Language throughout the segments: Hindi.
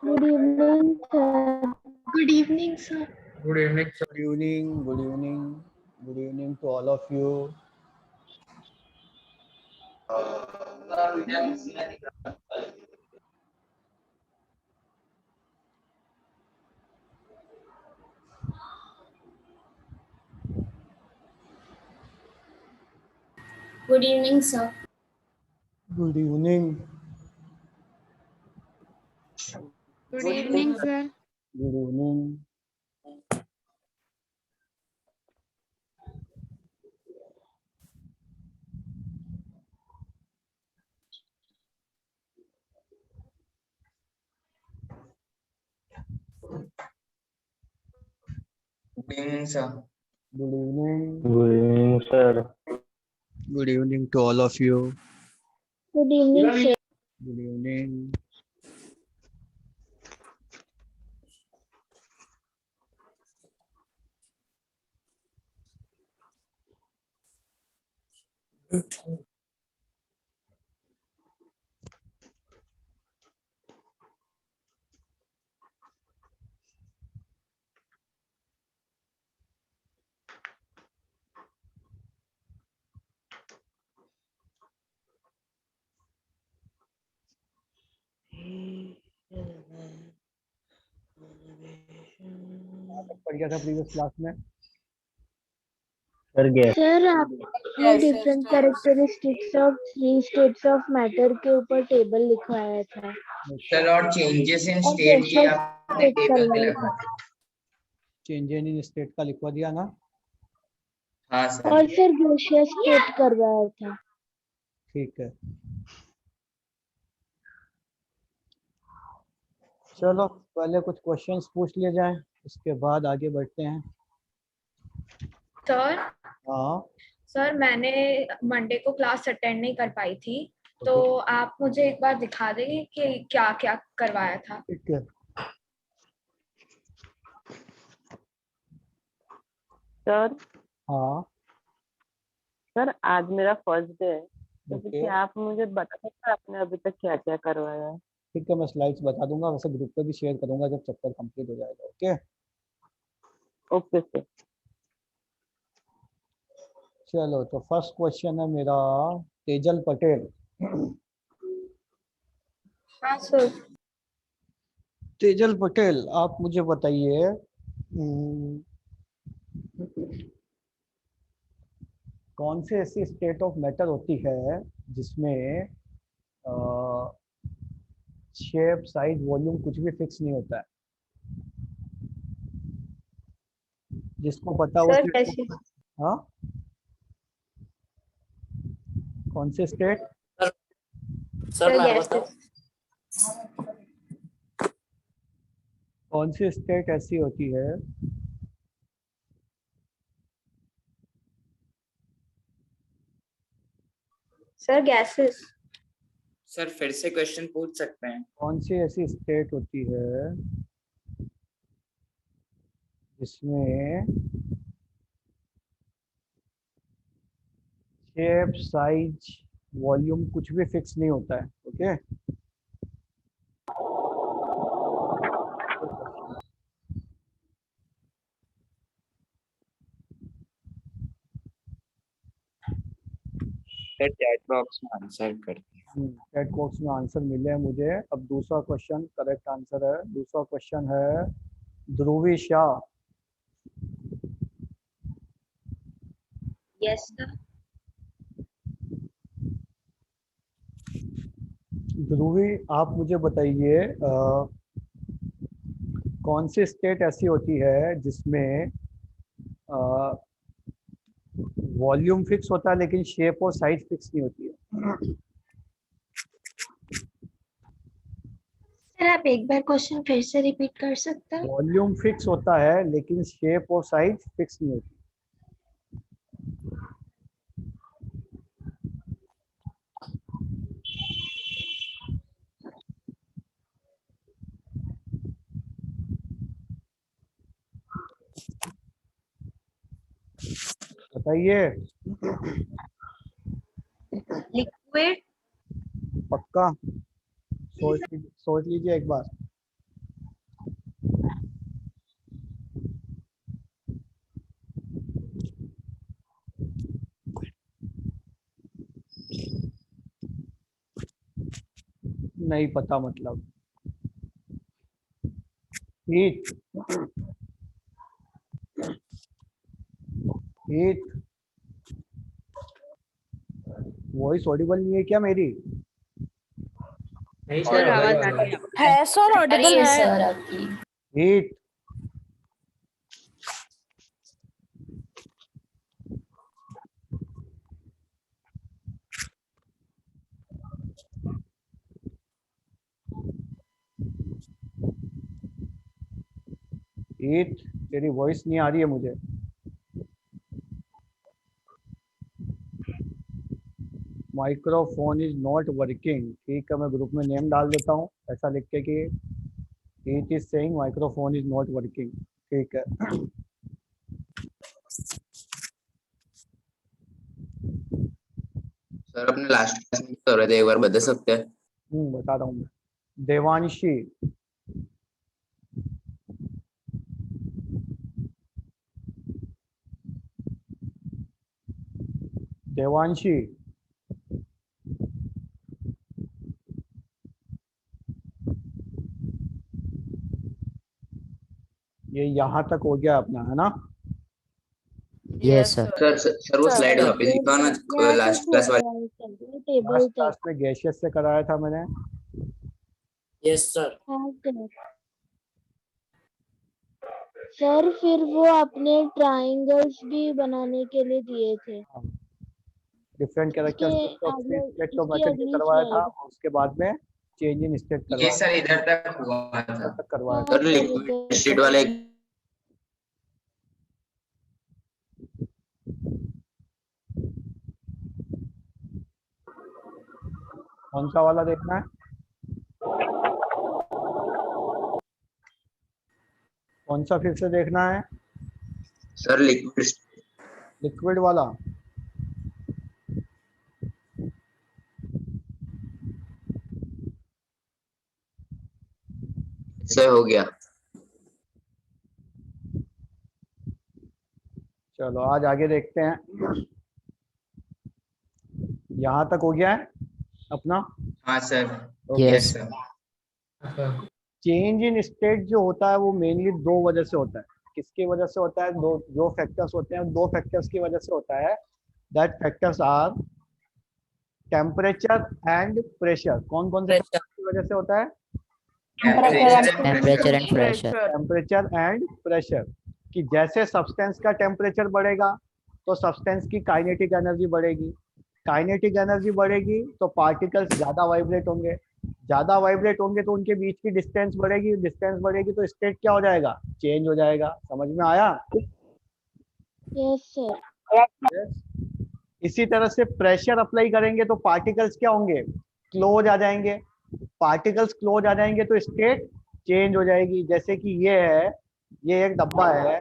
Good evening, sir. Good evening, sir. Good evening, sir. Good evening, good evening, good evening to all of you. Good evening, sir. Good evening, Good evening, sir. good evening. Good evening, sir. Good evening. Good evening, sir. Good evening to all of you. Good evening, sir. Good evening. पढ़ गया था प्रीवियस क्लास में। सर गैस सर आपने different characteristics of 3 states of matter के ऊपर टेबल लिखवाया था सर और चेंजेस इन और स्टेट की गैसेस आपने स्टेट टेबल पे करवाया लगा था चेंज इन स्टेट का लिखवा दिया ना। हाँ सर। और सर गैसियस स्टेट करवाया था। ठीक है, चलो पहले कुछ क्वेश्चंस पूछ लिए जाएं, उसके बाद आगे बढ़ते हैं। सर हाँ, सर मैंने मंडे को क्लास अटेंड नहीं कर पाई थी, तो ओके, आप मुझे एक बार दिखा देंगे कि क्या क्या करवाया था। ठीक है। सर हाँ, सर आज मेरा फर्स्ट डे है, तो ओके, क्या आप मुझे बता सकते हैं आपने अभी तक क्या क्या करवाया है? ठीक है, मैं स्लाइड्स बता दूंगा, वैसे ग्रुप पे भी शेयर करूंगा जब चैप्टर कंप्लीट हो जाएगा। Okay, okay sir. चलो तो फर्स्ट क्वेश्चन है मेरा तेजल पटेल। हाँ सर। तेजल पटेल, आप मुझे बताइए कौन सी ऐसी स्टेट ऑफ मैटर होती है जिसमें शेप, साइज, वॉल्यूम कुछ भी फिक्स नहीं होता है। जिसको पता हो सर उसको। हाँ, कौन सी स्टेट? Sir gases. कौन सी स्टेट ऐसी होती है सर गैसेस। सर फिर से क्वेश्चन पूछ सकते हैं? कौन सी ऐसी स्टेट होती है जिसमें शेप, साइज, वॉल्यूम कुछ भी फिक्स नहीं होता है? ओके, सर चैट बॉक्स में आंसर करते हैं। चैट बॉक्स में आंसर मिले हैं मुझे। अब दूसरा क्वेश्चन करेक्ट आंसर है। दूसरा क्वेश्चन है ध्रुवी शाह। Yes sir. ध्रुवी, आप मुझे बताइए कौन सी स्टेट ऐसी होती है जिसमें वॉल्यूम फिक्स होता है लेकिन शेप और साइज फिक्स नहीं होती है? सर आप एक बार क्वेश्चन फिर से रिपीट कर सकते हैं? वॉल्यूम फिक्स होता है लेकिन शेप और साइज फिक्स नहीं होती। बताइए, लिक्विड। पक्का? सोच लीजिए एक बार। नहीं पता मतलब। हीट। हीट। वॉइस ऑडिबल नहीं है क्या मेरी? सर आवाज आ रही है। है सर, ऑडिबल है। सर आपकी। हीट। हीट। तेरी वॉइस नहीं आ रही है मुझे। Microphone is not working. ठीक है, मैं ग्रुप में नेम डाल देता हूँ ऐसा लिख के कि heat is saying microphone is not working. ठीक है। सर अपने लास्ट क्लास में कर रहे थे, एक बार बता सकते हैं? बता रहा हूँ मैं। देवांशी। देवांशी। ये यहाँ तक हो गया अपना, है ना? Yes sir. सर वो स्लाइड वापस दिखाओ ना, लास्ट क्लास वाली। टेबल लास्ट तक। क्लास में गैशियस से कराया था मैंने। Yes sir. हाँ सर, फिर वो आपने ट्रायंगल्स भी बनाने के लिए दिए थे। Different characteristics of three states of इसकी मैटर ये अगली करवाया था, स्लाइड। और उसके बाद में चेंज इन स्टेट ये करवाया सर इधर तक हुआ था, था। तक करवाया हाँ था। सर सर, लिक्विड इधर स्टेट तक। वाले। कौन सा वाला देखना है? कौन सा फिर से देखना है? सर लिक्विड लिक्विड वाला। से हो गया। चलो आज आगे देखते हैं। यहाँ तक हो गया है अपना। हाँ sir. Okay. Yes sir. Change in state जो होता है वो मेनली दो वजह से होता है। किसकी वजह से होता है? दो फैक्टर्स होते हैं, दो फैक्टर्स की वजह से होता है। That factors are temperature and pressure. कौन कौन से फैक्टर्स की वजह से होता है? Temperature and pressure. Temperature and pressure. कि जैसे सब्सटेंस का टेम्परेचर बढ़ेगा तो सब्सटेंस की काइनेटिक एनर्जी बढ़ेगी। काइनेटिक एनर्जी बढ़ेगी तो पार्टिकल्स ज़्यादा वाइब्रेट होंगे। ज़्यादा वाइब्रेट होंगे तो उनके बीच की डिस्टेंस बढ़ेगी। डिस्टेंस बढ़ेगी तो स्टेट क्या हो जाएगा? चेंज हो जाएगा। समझ में आया? Yes sir. Yes. इसी तरह से प्रेशर अप्लाई करेंगे तो पार्टिकल्स क्या होंगे? क्लोज आ जाएंगे। पार्टिकल्स क्लोज आ जाएंगे तो स्टेट चेंज हो जाएगी। जैसे कि ये है, ये एक डब्बा है,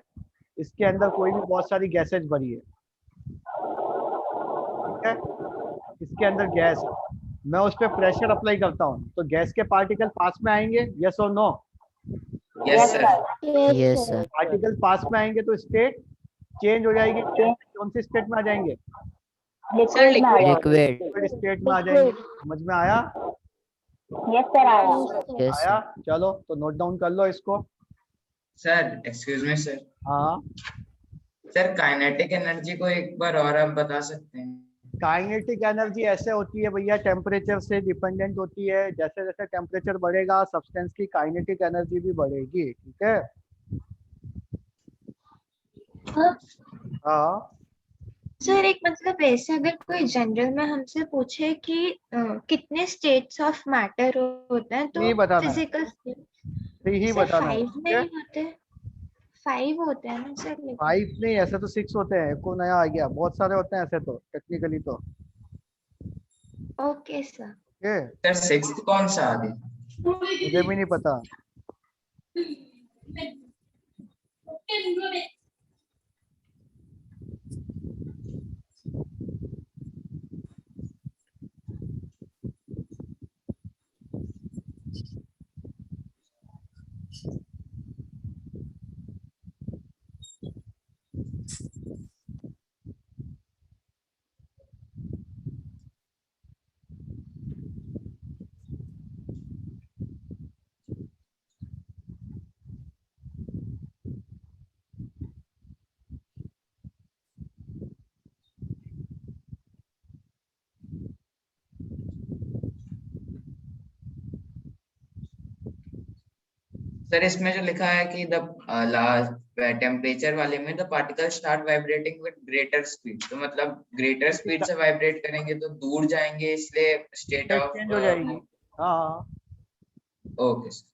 इसके अंदर कोई भी बहुत सारी गैसेज भरी है, ठीक है? इसके अंदर गैस है, मैं उस पर प्रेशर अप्लाई करता हूँ तो गैस के पार्टिकल पास में आएंगे, यस और no? Yes sir. Yes sir. Particle पास में आएंगे तो स्टेट चेंज हो जाएगी। कौन सी स्टेट में आ जाएंगे? लिक्विड। लिक्विड स्टेट में आ जाएंगे। समझ में आया? यस आया? चलो तो नोट डाउन कर लो इसको। Sir excuse me sir. हाँ, सर काइनेटिक एनर्जी को एक बार और आप बता सकते हैं? काइनेटिक एनर्जी ऐसे होती है भैया, टेम्परेचर से डिपेंडेंट होती है। जैसे जैसे टेम्परेचर बढ़ेगा सब्सटेंस की काइनेटिक एनर्जी भी बढ़ेगी। ठीक है? हाँ। सर एक मतलब ऐसे अगर कोई जनरल में हमसे पूछे कि कितने स्टेट्स ऑफ मैटर होते हैं तो नहीं बताना है, फिजिकल ही सर बताना है। 5 ठीक है? नहीं होते, 5 होते हैं ना सर लेकिन। 5 नहीं, ऐसे तो 6 होते हैं। को नया आ गया, बहुत सारे होते हैं ऐसे तो टेक्निकली तो। Okay sir. Okay, sir sixth कौन सा आ गया? मुझे भी नहीं पता। सर इसमें जो लिखा है कि द लास्ट टेम्परेचर वाले में the particle start vibrating with greater speed, तो मतलब ग्रेटर स्पीड से वाइब्रेट करेंगे तो दूर जाएंगे, इसलिए स्टेट ऑफ चेंज हो जाएगी। हाँ ओके सर।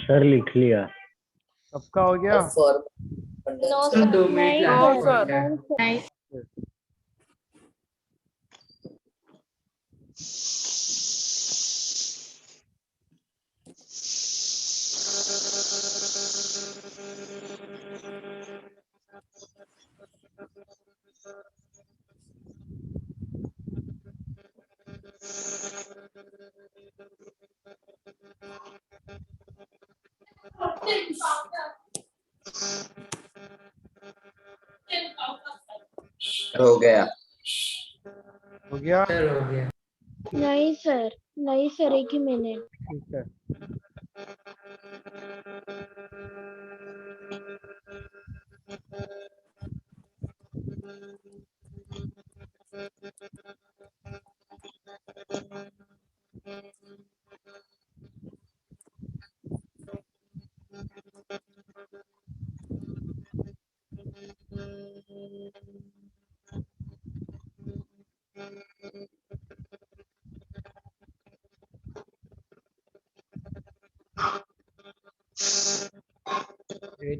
सर लिख लिया। सबका हो गया। No, sir sir. 2 मिनट नहीं, लैग sir. है। नहीं, sir. हो गया हो गया। सर, हो गया। नहीं सर, नहीं सर, एक ही मिनट। ठीक है।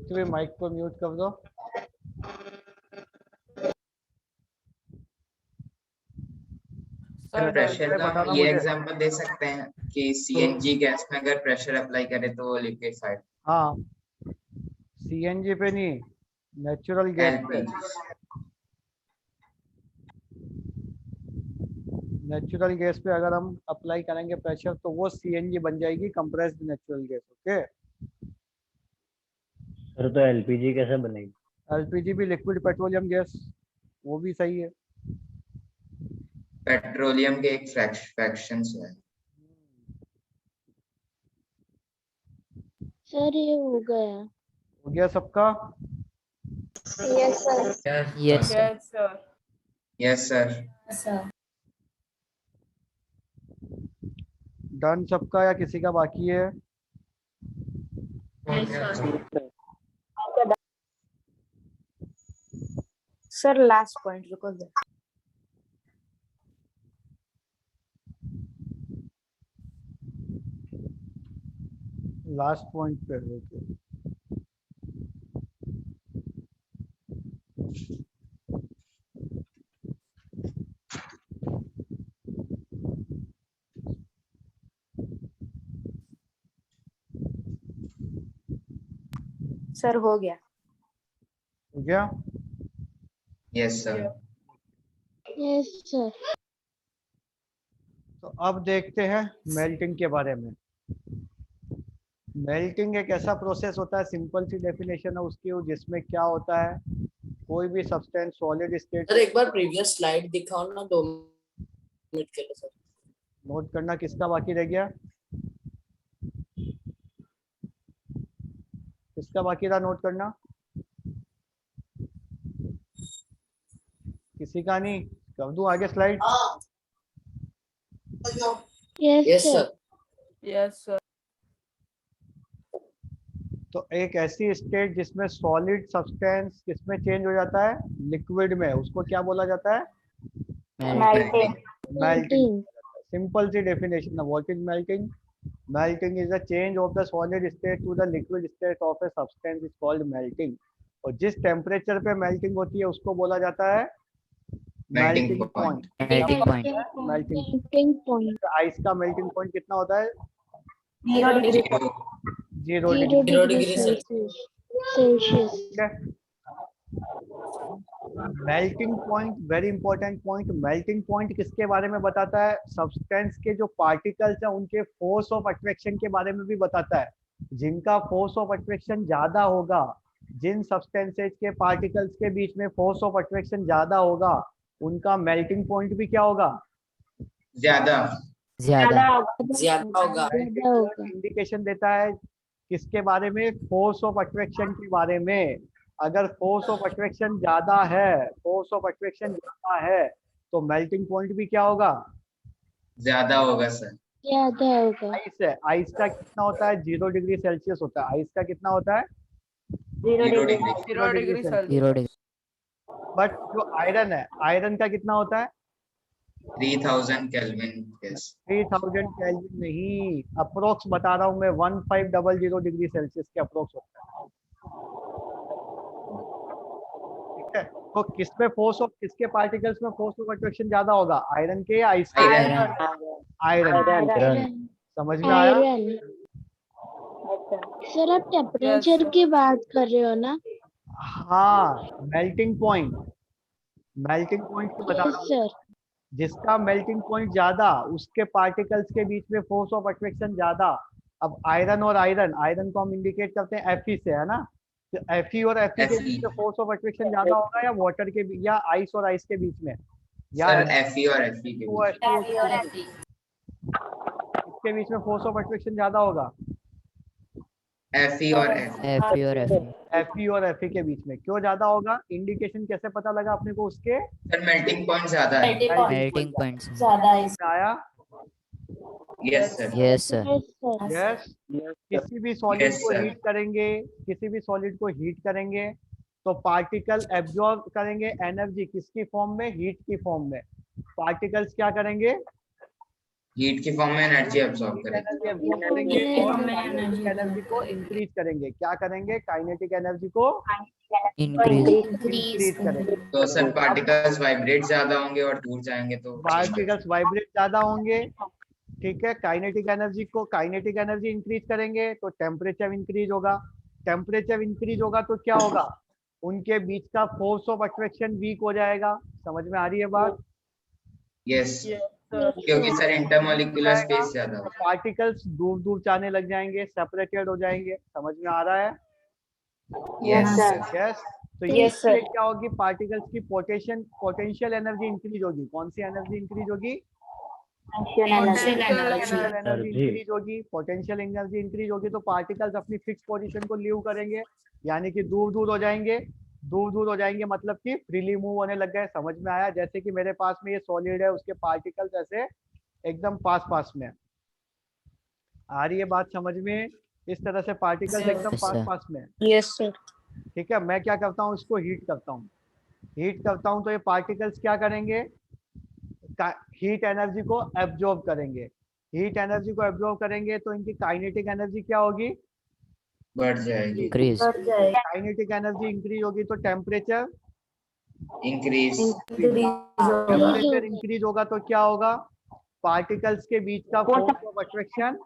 तो माइक को म्यूट कर दो। सर प्रेशर का बताना हम ये मुझे। एग्जांपल दे सकते हैं कि सीएनजी गैस में अगर प्रेशर अप्लाई करें तो वो लिक्विफाइड हाँ, सीएनजी पे नहीं, नेचुरल गैस पे। एलपीजी। नेचुरल गैस पे अगर हम अप्लाई करेंगे प्रेशर तो वो सीएनजी बन जाएगी, compressed natural gas. Okay. Sir तो एलपीजी कैसे बनेगी? एलपीजी भी लिक्विड पेट्रोलियम गैस, वो भी सही है। पेट्रोलियम के एक फ्रैक्शन है। सर ये हो गया। हो गया सबका? Yes sir. Yes sir. Yes sir. Done सबका या किसी का बाकी है? सर लास्ट पॉइंट रुको जरा। लास्ट पॉइंट पे ओके। सर हो गया। हो गया? Yes sir. Yes sir. तो अब देखते हैं मेल्टिंग के बारे में। मेल्टिंग एक ऐसा प्रोसेस होता है, सिंपल सी डेफिनेशन है उसकी, जिसमें क्या होता है, कोई भी सब्सटेंस सॉलिड स्टेट। सर एक बार प्रीवियस स्लाइड दिखाओ ना 2 मिनट के लिए सर। नोट करना किसका बाकी रह गया? किसका बाकी था नोट करना? किसी का नहीं? कर दूं आगे slide? Yes yes sir. Sir. Yes sir. तो एक ऐसी स्टेट जिसमें सॉलिड सब्सटेंस किसमें चेंज हो जाता है, लिक्विड में, उसको क्या बोला जाता है? मेल्टिंग। मेल्टिंग। सिंपल सी डेफिनेशन है, what is melting? Melting is the change of the solid state to the liquid state of a substance is called melting. और जिस टेम्परेचर पे मेल्टिंग होती है उसको बोला जाता है melting melting point. Point. melting melting point, ice का मेल्टिंग पॉइंट कितना होता है? 0 degree 0 0 degree. degree Celsius. Melting point very important point. Melting point किसके बारे में बताता है? सब्सटेंस के जो पार्टिकल्स है उनके फोर्स ऑफ अट्रैक्शन के बारे में भी बताता है। जिनका फोर्स ऑफ अट्रैक्शन ज्यादा होगा, जिन सब्सटेंसेज के पार्टिकल्स के बीच में फोर्स ऑफ अट्रैक्शन ज्यादा होगा, उनका मेल्टिंग पॉइंट भी क्या होगा? ज्यादा। ज्यादा होगा। ज़्यादा होगा। इंडिकेशन देता है किसके बारे में? फोर्स ऑफ अट्रैक्शन के बारे में। अगर फोर्स ऑफ अट्रैक्शन ज्यादा है, फोर्स ऑफ अट्रैक्शन ज्यादा है, तो मेल्टिंग पॉइंट भी क्या होगा? ज्यादा होगा सर। ज़्यादा होगा। आइस है, आइस का कितना होता है? 0 डिग्री सेल्सियस होता है। आइस का कितना होता है? 0 degree. 0 degree Celsius. 0 degree. But जो आयरन है, आयरन का कितना होता है? 3000 केल्विन। यस। 3000 केल्विन नहीं, अप्रोक्स बता रहा हूँ मैं, 1500 डिग्री सेल्सियस के अप्रोक्स होता है। ठीक है, तो किसमें फोर्स ऑफ, किसके पार्टिकल्स में फोर्स ऑफ अट्रैक्शन ज्यादा होगा? आयरन के या आइस के? आयरन। समझ में आया? आयरन। सर आप टेम्परेचर की बात कर रहे हो ना? हाँ, मेल्टिंग पॉइंट। मेल्टिंग पॉइंट को बता रहा हूँ। सर जिसका मेल्टिंग पॉइंट ज्यादा, उसके पार्टिकल्स के बीच में फोर्स ऑफ अट्रैक्शन ज्यादा। अब आयरन और आयरन, आयरन को हम इंडिकेट करते हैं Fe से, है ना? तो Fe और Fe के Fe। बीच में फोर्स ऑफ अट्रैक्शन ज्यादा होगा, या वाटर के बीच, या आइस और आइस के बीच में, या सर Fe और Fe के वो बीच। इसके बीच में फोर्स ऑफ अट्रैक्शन ज्यादा होगा? Fe और Fe। Fe और Fe के बीच में क्यों ज्यादा होगा? इंडिकेशन कैसे पता लगा अपने को उसके? सर मेल्टिंग पॉइंट ज्यादा है। मेल्टिंग पॉइंट आया? Yes sir. Yes sir. Yes. किसी भी सॉलिड Yes, को sir. हीट करेंगे, किसी भी सॉलिड को हीट करेंगे तो पार्टिकल एब्जॉर्ब करेंगे एनर्जी, किसकी फॉर्म में? हीट की फॉर्म में। पार्टिकल्स क्या करेंगे? हीट की फॉर्म में एनर्जी अब्सॉर्ब करेंगे। एनर्जी एब्जॉर्ब करेंगे और काइनेटिक एनर्जी को इंक्रीज करेंगे। क्या करेंगे? काइनेटिक एनर्जी को इंक्रीज। इंक्रीज करेंगे। तो सर पार्टिकल्स वाइब्रेट ज्यादा होंगे और दूर जाएंगे तो पार्टिकल्स वाइब्रेट ज्यादा होंगे, ठीक है। काइनेटिक एनर्जी इंक्रीज करेंगे तो टेम्परेचर इंक्रीज होगा। टेम्परेचर इंक्रीज होगा तो क्या होगा? उनके बीच का फोर्स ऑफ अट्रैक्शन वीक हो जाएगा। समझ में आ रही है बात? यस, क्योंकि सर इंटरमोलिकुलर स्पेस ज्यादा होगा। पार्टिकल्स दूर दूर जाने लग जाएंगे, सेपरेटेड हो जाएंगे। समझ में आ रहा है? Yes sir. यस। तो इससे क्या होगी? पार्टिकल्स की पोटेंशियल एनर्जी इंक्रीज होगी। कौन सी एनर्जी इंक्रीज होगी? पोटेंशियल एनर्जी इंक्रीज होगी। पोटेंशियल एनर्जी इंक्रीज होगी तो पार्टिकल्स अपनी फिक्स पोजीशन को लीव करेंगे, यानी कि दूर दूर हो जाएंगे। दूर दूर हो जाएंगे मतलब कि फ्रीली मूव होने लग गए। समझ में आया? जैसे कि मेरे पास में ये सॉलिड है, उसके पार्टिकल्स ऐसे एकदम पास पास में। आ रही है बात समझ में? इस तरह से पार्टिकल्स एकदम Yes, पास sir. पास में। Yes sir. ठीक है, मैं क्या करता हूँ? इसको हीट करता हूँ। हीट करता हूँ तो ये पार्टिकल्स क्या करेंगे? हीट एनर्जी को एब्जॉर्ब करेंगे। हीट एनर्जी को एब्जॉर्ब करेंगे तो इनकी काइनेटिक एनर्जी क्या होगी? बढ़ जाएगी। इंक्रीज। काइनेटिक एनर्जी इंक्रीज होगी तो टेम्परेचर इंक्रीज। इंक्रीज होगा तो क्या होगा? पार्टिकल्स के बीच का फोर्स ऑफ अट्रैक्शन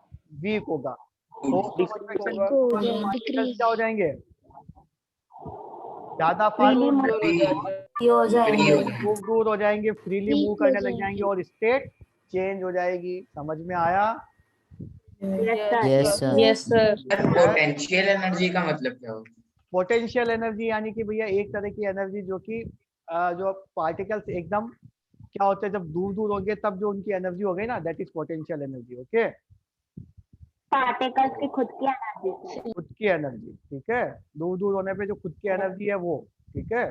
वीक होगा। फोर्स ऑफ अट्रैक्शन पार्टिकल्स क्या हो जाएंगे? ज्यादा दूर हो जाएंगे, फ्रीली मूव करने लग जाएंगे और स्टेट चेंज हो जाएगी। समझ में आया? Yes sir. Yes sir. Potential energy का मतलब क्या होता है? पोटेंशियल एनर्जी यानी कि भैया एक तरह की एनर्जी जो कि जो पार्टिकल्स एकदम क्या होते हैं, जब दूर दूर होंगे तब जो उनकी एनर्जी हो गई ना, that is potential energy. Okay, particles की खुद की एनर्जी। खुद की एनर्जी, ठीक है। दूर दूर होने पे जो खुद की एनर्जी है वो, ठीक है।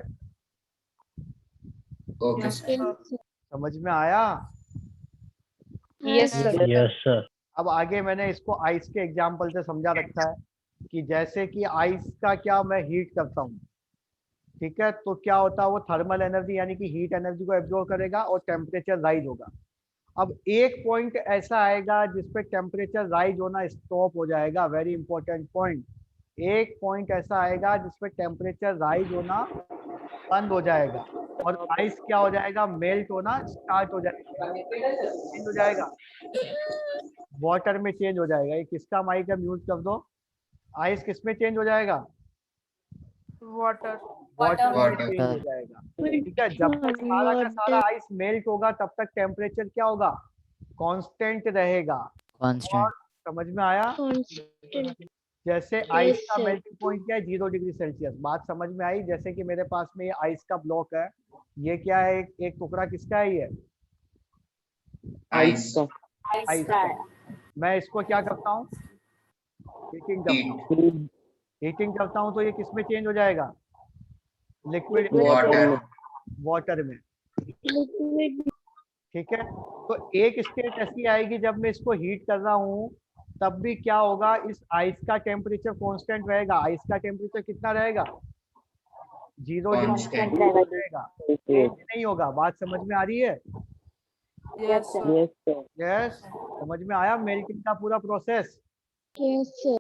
Okay sir. समझ में आया? Yes sir. Yes sir. अब आगे मैंने इसको आइस के एग्जाम्पल से समझा रखा है कि जैसे कि आइस का क्या मैं हीट करता हूँ, ठीक है, तो क्या होता है? वो थर्मल एनर्जी यानी कि हीट एनर्जी को एब्जॉर्ब करेगा और टेम्परेचर राइज होगा। अब एक पॉइंट ऐसा आएगा जिसपे टेम्परेचर राइज होना स्टॉप हो जाएगा, वेरी इंपॉर्टेंट पॉइंट। एक पॉइंट ऐसा आएगा जिसपे टेम्परेचर राइज होना बंद हो जाएगा और आइस क्या हो जाएगा, मेल्ट होना स्टार्ट हो जाएगा, चेंज हो जाएगा, वाटर में चेंज हो जाएगा। ये किसका माइक है, म्यूट कर दो। आइस किस में चेंज हो जाएगा, वाटर। वाटर में Water. चेंज हो जाएगा। ठीक है, जब तक सारा का सारा आइस मेल्ट होगा तब तक टेम्परेचर क्या होगा, कांस्टेंट रहेगा। और समझ में आया, जैसे आइस का sir. मेल्टिंग पॉइंट क्या है, 0 डिग्री सेल्सियस। बात समझ में आई। जैसे कि मेरे पास में ये आइस का ब्लॉक है, ये क्या है, एक टुकड़ा किसका है, ये आइस, आइस का। मैं इसको क्या करता हूँ, हीटिंग करता हूँ। हीट, हीटिंग करता हूँ तो ये किस में चेंज हो जाएगा, लिक्विड वाटर, वाटर में। Liquid. ठीक है, तो एक स्टेट ऐसी आएगी जब मैं इसको हीट कर रहा हूँ तब भी क्या होगा, इस आइस का टेम्परेचर कांस्टेंट रहेगा। आइस का टेम्परेचर कितना रहेगा, 0 डिग्री Constant. रहेगा, चेंज नहीं होगा। बात समझ में आ रही है, yes sir. Yes sir. Yes. समझ में आया मेल्टिंग का पूरा process, Yes, sir.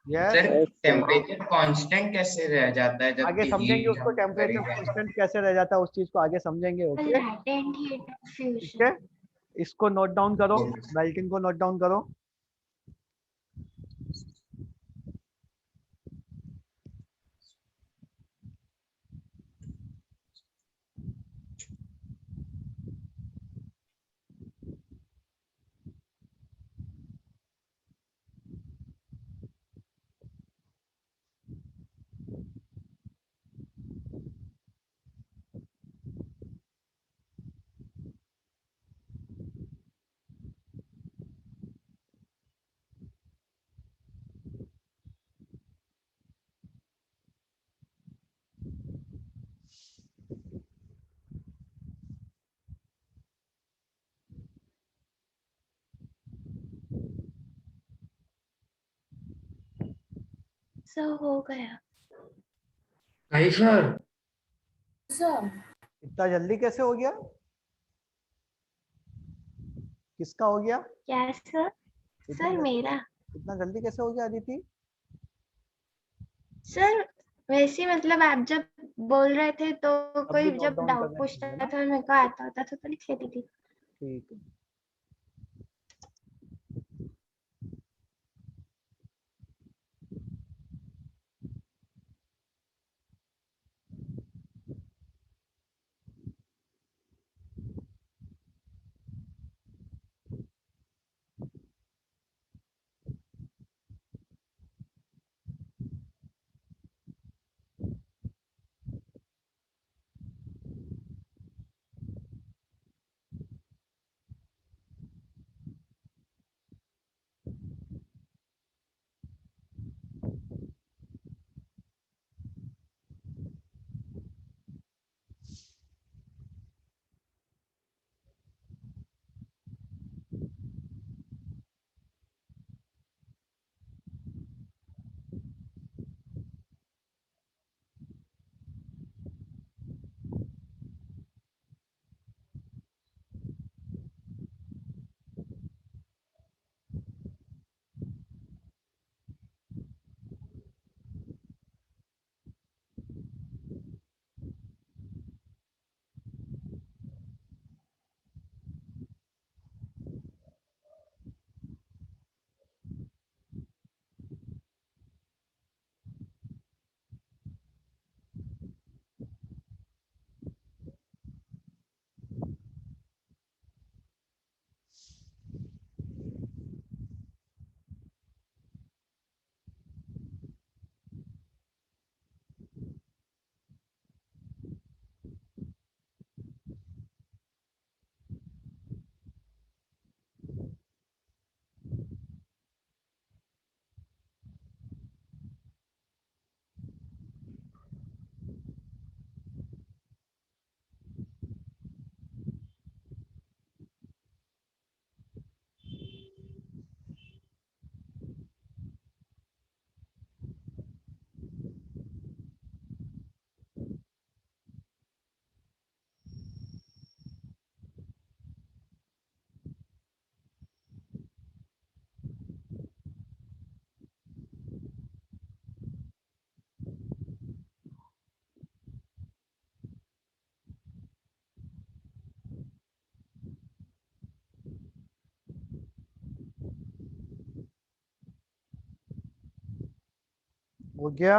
Yes. Sir temperature constant कैसे रह जाता है आगे जबकि समझेंगे हीट उसको, हम कर टेम्परेचर ही रहे हैं? कांस्टेंट कैसे रह जाता है उस चीज को आगे समझेंगे। ओके, latent heat of ठीक fusion. है, इसको नोट डाउन करो, Okay. मेल्टिंग को नोट डाउन करो। So हो गया। नहीं सर, सर इतना जल्दी कैसे हो गया, किसका हो गया क्या सर? इतना सर जल्दी, मेरा। इतना जल्दी कैसे हो गया अदिति। सर वैसे ही मतलब आप जब बोल रहे थे तो अब भी कोई नोट जब डाउन डाउट करना पूछता चाहिए था ना, और मेरे को आता होता था तो लिख लेती थी। ठीक है। हो गया?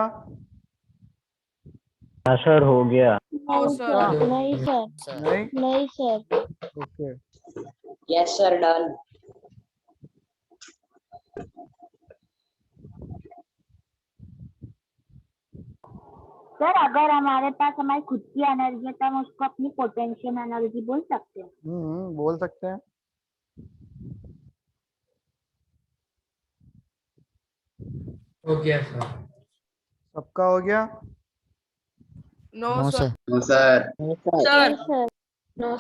हाँ सर हो गया। No, sir. नहीं सर, Sir. नहीं? नहीं sir. Okay Yes, sir. Done. Sir अगर हमारे पास हमारी खुद की एनर्जी है तो हम उसको अपनी पोटेंशियल एनर्जी बोल सकते हैं। बोल सकते हैं। हो गया सर। सबका हो गया? No, No, sir. sir. No sir. नहीं सर। No.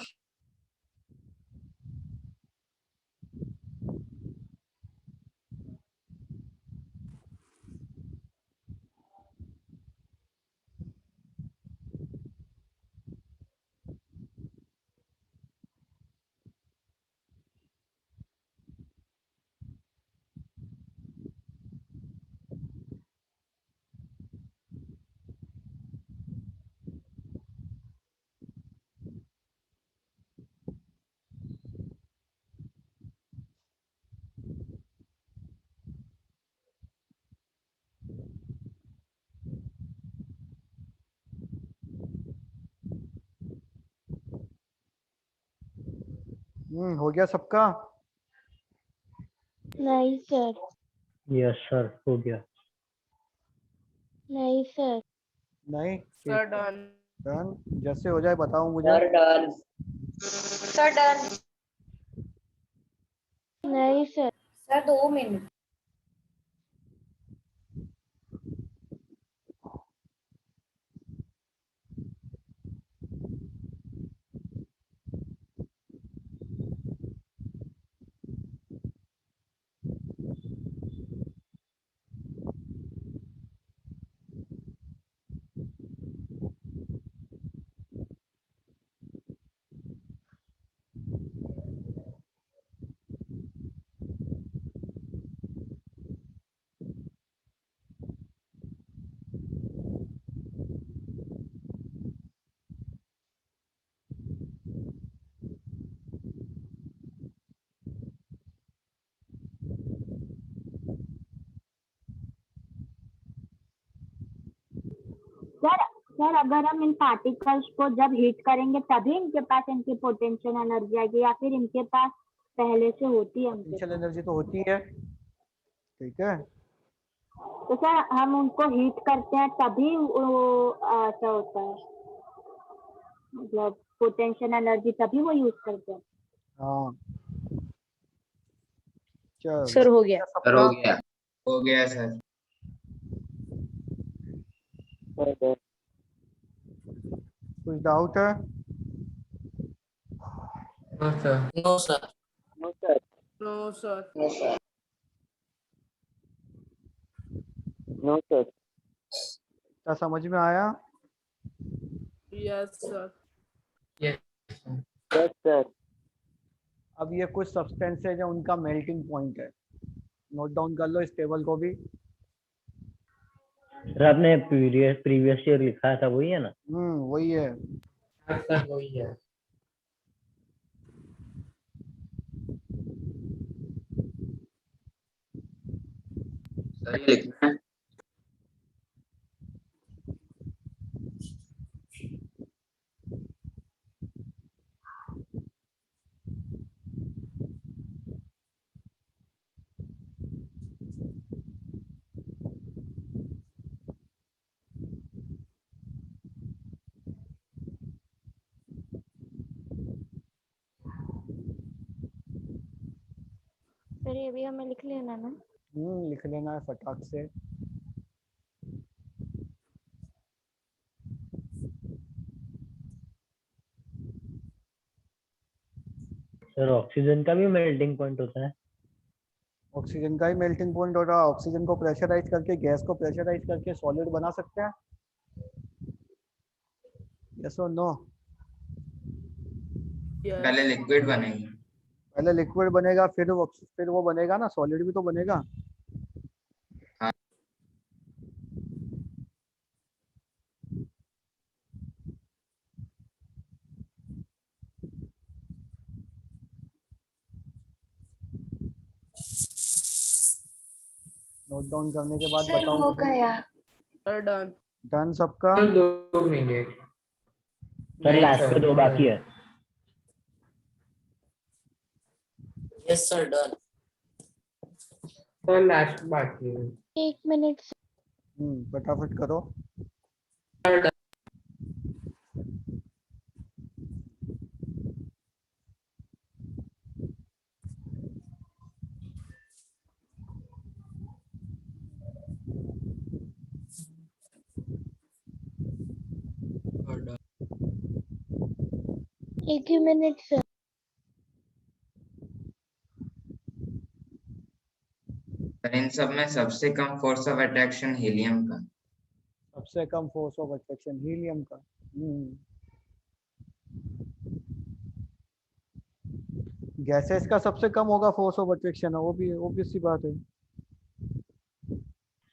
हो गया सबका? नहीं सर। यस सर हो गया। नहीं सर। नहीं? Sir, done. डन। जैसे हो जाए बताओ मुझे। Sir, done. Sir, done. नहीं सर। Sir, 2 minutes. सर अगर हम इन पार्टिकल्स को जब हीट करेंगे तभी इनके पास इनकी पोटेंशियल एनर्जी आएगी या फिर इनके पास पहले से होती है इनके पोटेंशियल पास? एनर्जी तो होती है। ठीक है। तो सर हम उनको हीट करते हैं तभी वो ऐसा होता है, मतलब पोटेंशियल एनर्जी तभी वो यूज करते हैं। हाँ चल। सर हो गया। सर हो गया। हो गया सर। कुछ डाउट है? No sir. No, sir. No, sir. No, sir. क्या समझ में आया? Yes, sir. अब ये कुछ सब्सटेंसेज है उनका मेल्टिंग पॉइंट है, नोट डाउन कर लो इस टेबल को भी। सर आपने प्रीवियस ईयर लिखा था वही है ना? वही है। सर वही है। सर ये लिखना है। सर ये भी हमें लिख लेना ना? लिख लेना है फटाक से। सर ऑक्सीजन का भी मेल्टिंग पॉइंट होता है? ऑक्सीजन का ही मेल्टिंग पॉइंट हो रहा है। ऑक्सीजन को प्रेशराइज करके, गैस को प्रेशराइज करके सॉलिड बना सकते हैं। यस और नो? Yes. पहले लिक्विड बनेगी। पहले लिक्विड बनेगा फिर वो बनेगा ना, सॉलिड भी तो बनेगा। हाँ। नोट डाउन करने के बाद Sir, बताओ हो मुझे। गया. Sir, done. डन सबका? 2 minutes. Sir Right, last sir. पे 2 बाकी है। Yes, sir, done. Sir, last बाकी है। 1 minute. फटाफट करो। Sir, done. एक ही मिनट सर। पर इन सब में सबसे कम फोर्स ऑफ अट्रैक्शन हीलियम का। सबसे कम फोर्स ऑफ अट्रैक्शन हीलियम का। गैसेस का सबसे कम होगा फोर्स ऑफ अट्रैक्शन, वो भी ऑब्वियस सी बात है।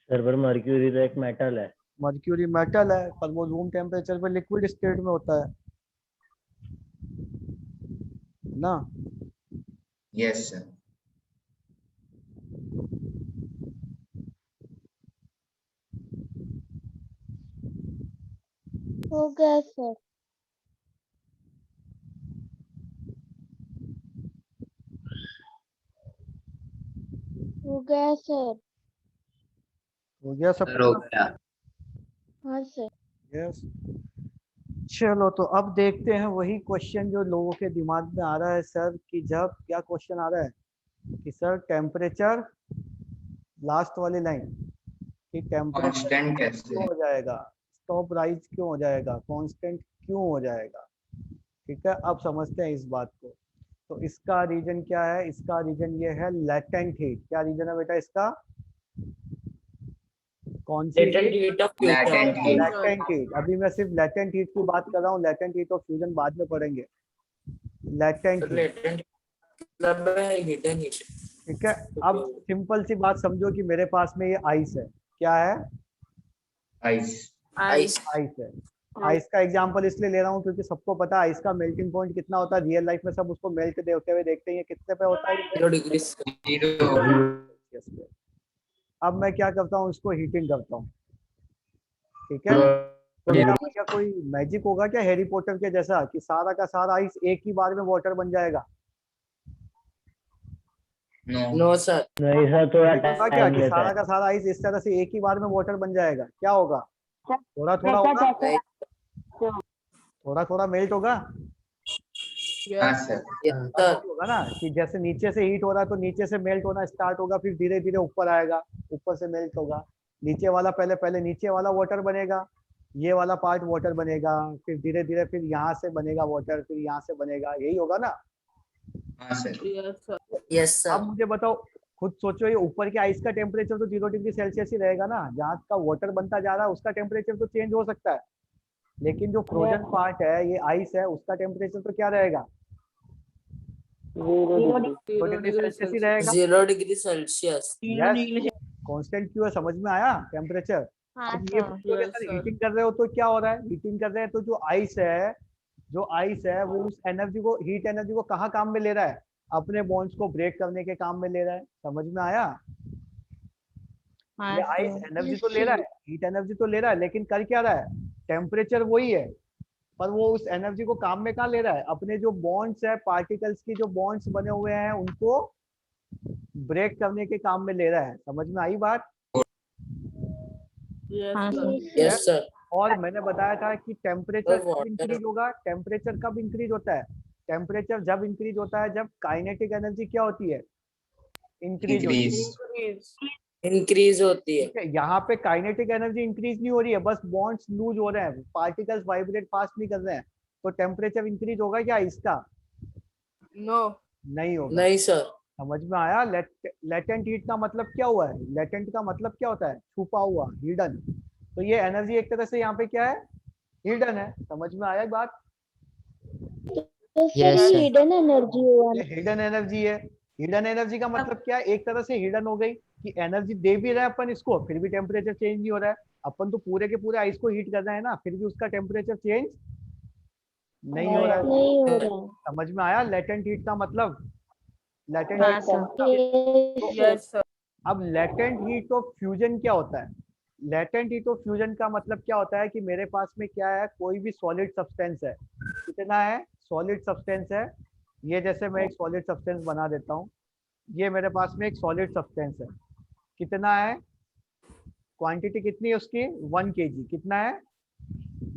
सर पर मर्क्यूरी तो एक मेटल है। मर्क्यूरी मेटल है पर वो रूम टेम्परेचर पे लिक्विड स्टेट में होता है ना। Yes sir. हो गया सर। हो गया सर। हो गया सब? Sir, हो गया। हाँ सर। यस। चलो तो अब देखते हैं वही क्वेश्चन जो लोगों के दिमाग में आ रहा है सर, कि जब क्या क्वेश्चन आ रहा है कि सर टेम्परेचर, लास्ट वाली लाइन, कि टेम्परेचर कांस्टेंट कैसे? क्यों हो जाएगा, स्टॉप राइज क्यों हो जाएगा, कांस्टेंट क्यों हो जाएगा। ठीक है, अब समझते हैं इस बात को। तो इसका रीजन क्या है? इसका रीजन ये है लेटेंट हीट। क्या रीजन है बेटा इसका? कौन सी Latent heat of fusion. Latent heat. Latent heat. अभी मैं सिर्फ लेटेंट हीट की बात कर रहा हूँ, लेटेंट हीट ऑफ फ्यूजन बाद में पढ़ेंगे। लेटेंट Sir, हीट, latent मतलब है hidden heat. ठीक है। अब सिंपल सी बात समझो कि मेरे पास में ये आइस है। क्या है? आइस। Ice. आइस है। आइस का एग्जांपल इसलिए ले रहा हूँ क्योंकि सबको पता है आइस का मेल्टिंग पॉइंट कितना होता है। रियल लाइफ में सब उसको मेल्ट होते हुए देखते हैं, कितने पे होता है? 0 degrees. 0 Celsius पे। अब मैं क्या करता हूँ, इसको हीटिंग करता हूँ। ठीक है, तो क्या कोई मैजिक होगा क्या हैरी पॉटर के जैसा कि सारा का सारा आइस एक ही बार में वाटर बन जाएगा? नो। No, sir. नहीं सर, थोड़ा होगा क्या टाइम कि लेता सारा है। का सारा आइस इस तरह से एक ही बार में वाटर बन जाएगा? क्या होगा? थोड़ा थोड़ा जैसा होगा, जैसा थोड़ा थोड़ा मेल्ट होगा। हाँ Yes. सर। Yes, sir. होगा ना कि जैसे नीचे से हीट हो रहा है तो नीचे से मेल्ट होना स्टार्ट होगा, फिर धीरे धीरे ऊपर आएगा, ऊपर से मेल्ट होगा। नीचे वाला पहले पहले नीचे वाला वाटर बनेगा, ये वाला पार्ट वाटर बनेगा, फिर धीरे धीरे फिर यहाँ से बनेगा वाटर, फिर यहाँ से बनेगा। यही होगा ना? हाँ sir. Yes, sir. Yes, sir. अब मुझे बताओ, खुद सोचो, ये ऊपर के आइस का टेम्परेचर तो 0 डिग्री सेल्सियस ही रहेगा ना। जहाँ का वाटर बनता जा रहा है उसका टेम्परेचर तो चेंज हो सकता है, लेकिन जो फ्रोजन पार्ट है, ये आइस है, उसका टेम्परेचर तो क्या रहेगा? 0 डिग्री। 0 डिग्री सेल्सियस ही रहेगा। 0 degree Celsius. यस, कांस्टेंट क्यों है? समझ में आया? टेम्परेचर। हाँ अब ये सर। पूछोगे Yes, सर sir. हीटिंग कर रहे हो तो क्या हो रहा है? हीटिंग कर रहे हैं तो जो आइस है, वो उस एनर्जी को, हीट एनर्जी को कहाँ काम में ले रहा है? अपने बॉन्ड्स को ब्रेक करने के काम में ले रहा है। समझ में आया? हाँ ये आइस सर। एनर्जी तो ले रहा है, हीट एनर्जी तो ले रहा है, लेकिन कर क्या रहा है? टेम्परेचर वही है, पर वो उस एनर्जी को काम में कहाँ ले रहा है? अपने जो बॉन्ड्स है, पार्टिकल्स की जो बॉन्ड्स बने हुए हैं, उनको ब्रेक करने के काम में ले रहा है। समझ में आई बात? Yes, हाँ sir. सर। Yes, sir. और मैंने बताया था कि टेम्परेचर तो कब water- इंक्रीज होगा? टेम्परेचर कब इंक्रीज होता है? टेम्परेचर जब इंक्रीज होता है जब काइनेटिक एनर्जी क्या होती है? इंक्रीज होती है। इंक्रीज। Increase होती है। ठीक है, यहाँ पे काइनेटिक एनर्जी इंक्रीज नहीं हो रही है, बस बॉन्ड्स लूज हो रहे हैं, पार्टिकल्स वाइब्रेट फास्ट नहीं कर रहे हैं। तो टेम्परेचर इंक्रीज होगा क्या इसका? No. नहीं होगा। नहीं सर। समझ में आया? लेटेंट हीट का मतलब क्या हुआ है? लेटेंट का मतलब क्या होता है? छुपा हुआ, हिडन। तो ये एनर्जी एक तरह से यहाँ पे क्या है? हिडन है। समझ में आया बात? तो Yes, sir sir. Hidden energy हुआ ये हिडन एनर्जी है। हिडन एनर्जी का मतलब क्या है? एक तरह से हिडन हो गई कि एनर्जी दे भी रहे हैं अपन इसको, फिर भी टेम्परेचर चेंज नहीं हो रहा है। अपन तो पूरे के पूरे आइस को हीट कर रहे हैं ना, फिर भी उसका टेम्परेचर चेंज नहीं हो रहा है। नहीं हो रहा। समझ में आया लेटेंट हीट का मतलब? लेटेंट हाँ हीट सर। Yes, sir. अब लेटेंट हीट ऑफ फ्यूजन क्या होता है? लेटेंट हीट ऑफ फ्यूजन का मतलब क्या होता है कि मेरे पास में क्या है, कोई भी सॉलिड सब्सटेंस है, कितना है सॉलिड सब्सटेंस है, ये जैसे मैं एक सॉलिड सब्सटेंस बना देता हूँ, ये मेरे पास में एक सॉलिड सब्सटेंस है, कितना है, क्वांटिटी कितनी है उसकी 1 kg, कितना है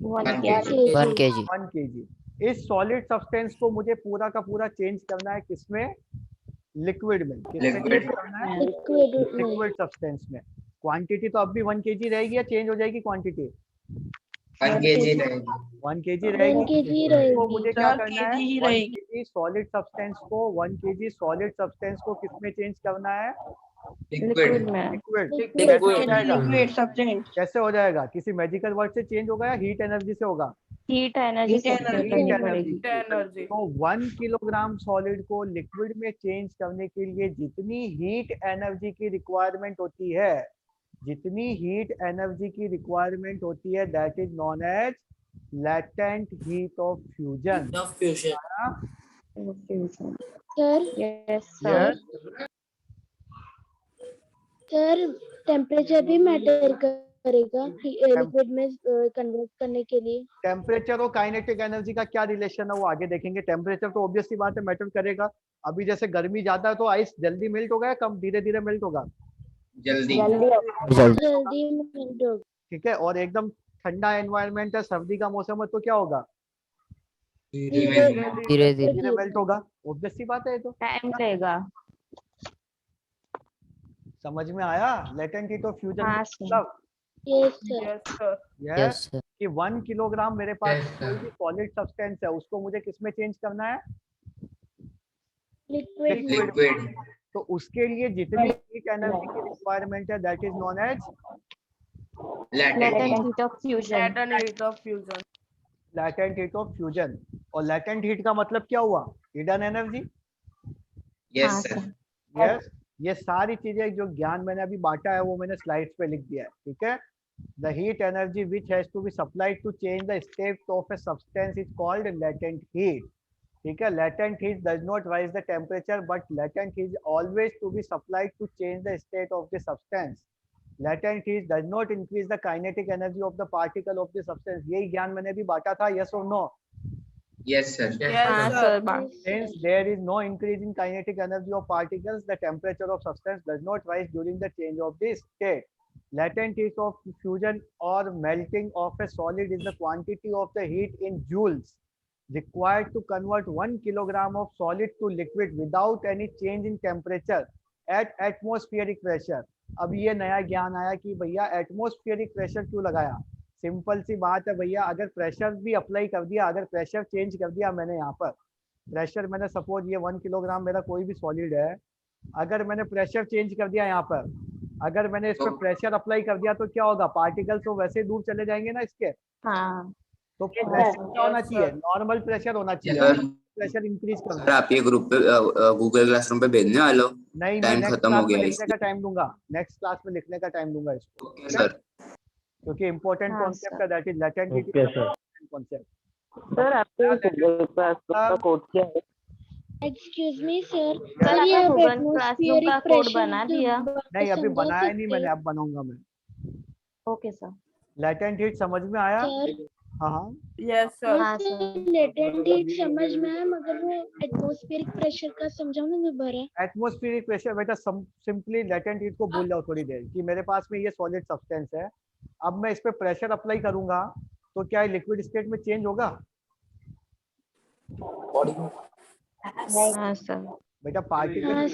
1 kg 1 kg 1 kg। इस सॉलिड सब्सटेंस को मुझे पूरा का पूरा चेंज करना है किसमें, लिक्विड में, किसमें Liquid। चेंज करना है, लिक्विड सब्सटेंस में। क्वांटिटी तो अब भी 1 kg रहेगी या चेंज हो जाएगी क्वांटिटी, 1 kg रहेगी। 1 kg रहेगी। तो मुझे क्या करना है, 1 kg सॉलिड सब्सटेंस को 1 kg सॉलिड सब्सटेंस को किसमें चेंज करना है, लिक्विड लिक्विड। कैसे हो जाएगा, किसी मैजिकल वर्ड से चेंज होगा या हीट एनर्जी से होगा, heat energy heat energy. Energy. तो 1 किलोग्राम सॉलिड को लिक्विड में चेंज करने के लिए जितनी हीट एनर्जी की रिक्वायरमेंट होती है, जितनी हीट एनर्जी की रिक्वायरमेंट होती है, that is known as latent heat of fusion. of fusion. Sir yes sir sir temperature भी मैटर करेगा लिक्विड में कन्वर्ट करने के लिए। टेम्परेचर और काइनेटिक एनर्जी का क्या रिलेशन है वो आगे देखेंगे। टेम्परेचर तो ऑब्वियस सी बात है मैटर करेगा। अभी जैसे गर्मी ज्यादा है तो आइस जल्दी मेल्ट होगा या कम धीरे धीरे मेल्ट होगा, जल्दी। जल्दी मेल्ट होगा। ठीक है। और एकदम ठंडा एनवायरनमेंट है, सर्दी का मौसम है तो क्या होगा, धीरे धीरे धीरे धीरे मेल्ट होगा। ऑब्वियस सी बात है ये तो। टाइम लेगा। समझ में आया लेटेंट हीट ऑफ फ्यूजन हाँ, मतलब यस सर। Yes sir. यह यस सर कि 1 किलोग्राम मेरे पास Yes, sir. कोई भी सॉलिड सब्सटेंस है उसको मुझे किस में चेंज करना है, लिक्विड लिक्विड। तो उसके लिए जितनी हीट एनर्जी की रिक्वायरमेंट है that is known as latent heat of fusion. Latent heat of fusion. Latent heat of fusion. और लेटेंट हीट का मतलब क्या हुआ, हिडन एनर्जी। यस हाँ, सर। यस, ये सारी चीजें जो ज्ञान मैंने अभी बांटा है वो मैंने स्लाइड्स पे लिख दिया है। ठीक है। The heat energy which has to be supplied to change the state of a substance is called latent heat. ठीक है। Latent heat does not rise the temperature but latent heat always to be supplied to change the state of the substance. Latent heat does not increase the kinetic energy of the particle of the substance. यही ज्ञान मैंने अभी बांटा था, यस और नो। Yes sir. हाँ Yes sir sir. Since there is no increase in kinetic energy of particles, the temperature of substance does not rise during the change of this state. Latent heat of fusion or melting of a solid is the quantity of the heat in joules required to convert 1 kilogram of solid to liquid without any change in temperature at atmospheric pressure. अब ये नया ज्ञान आया कि भैया एटमॉस्फेरिक प्रेशर क्यों लगाया। सिंपल सी बात है भैया, अगर प्रेशर भी अप्लाई कर दिया, अगर प्रेशर चेंज कर दिया मैंने यहाँ पर, प्रेशर मैंने सपोज ये 1 किलोग्राम मेरा कोई भी सॉलिड है, अगर मैंने प्रेशर चेंज कर दिया यहाँ पर, अगर मैंने इस पर प्रेशर अप्लाई कर दिया तो क्या होगा, पार्टिकल्स तो वैसे ही दूर चले जाएंगे ना इसके। हाँ तो प्रेशर क्या होना चाहिए, नॉर्मल प्रेशर होना चाहिए। सर प्रेशर इंक्रीज कर सर दो। आप ये ग्रुप पे गूगल क्लासरूम पे भेजने वाले हो? नहीं, मैं टाइम नेक्स्ट खत्म हो क्लास में गया लिखने का टाइम दूंगा, नेक्स्ट क्लास में लिखने का टाइम दूंगा इसको। Okay sir. क्योंकि इंपॉर्टेंट हाँ, कॉन्सेप्ट है that is latent heat okay sir. Concept. Sir आपके गूगल क्लासरूम का कोड क्या है? Excuse me sir. Sir sir ये आपने आप गूगल क्लासरूम एटमॉस्फेरिक का कोड प्रेशर बना दिया? नहीं अभी समझा बनाया नहीं सकते मैंने, हैं? अब बनाऊंगा मैं। Okay sir. लेटेंट हीट समझ में आया? सर हाँ हाँ। Yes sir. हाँ सर। लेटेंट हीट समझ में आया मगर वो एटमॉस्फेरिक प्रेशर का समझाओ ना दोबारा। एटमॉस्फेरिक प्रेशर बेटा सिंपली लेटेंट हीट को भूल जाओ थोड़ी देर कि मेरे पास में ये सॉलिड सब्सटेंस है, अब मैं इस पे प्रेशर अप्लाई करूंगा तो क्या लिक्विड स्टेट में चेंज होगा? बॉडी में हाँ सर। बेटा पार्टिकल हाँ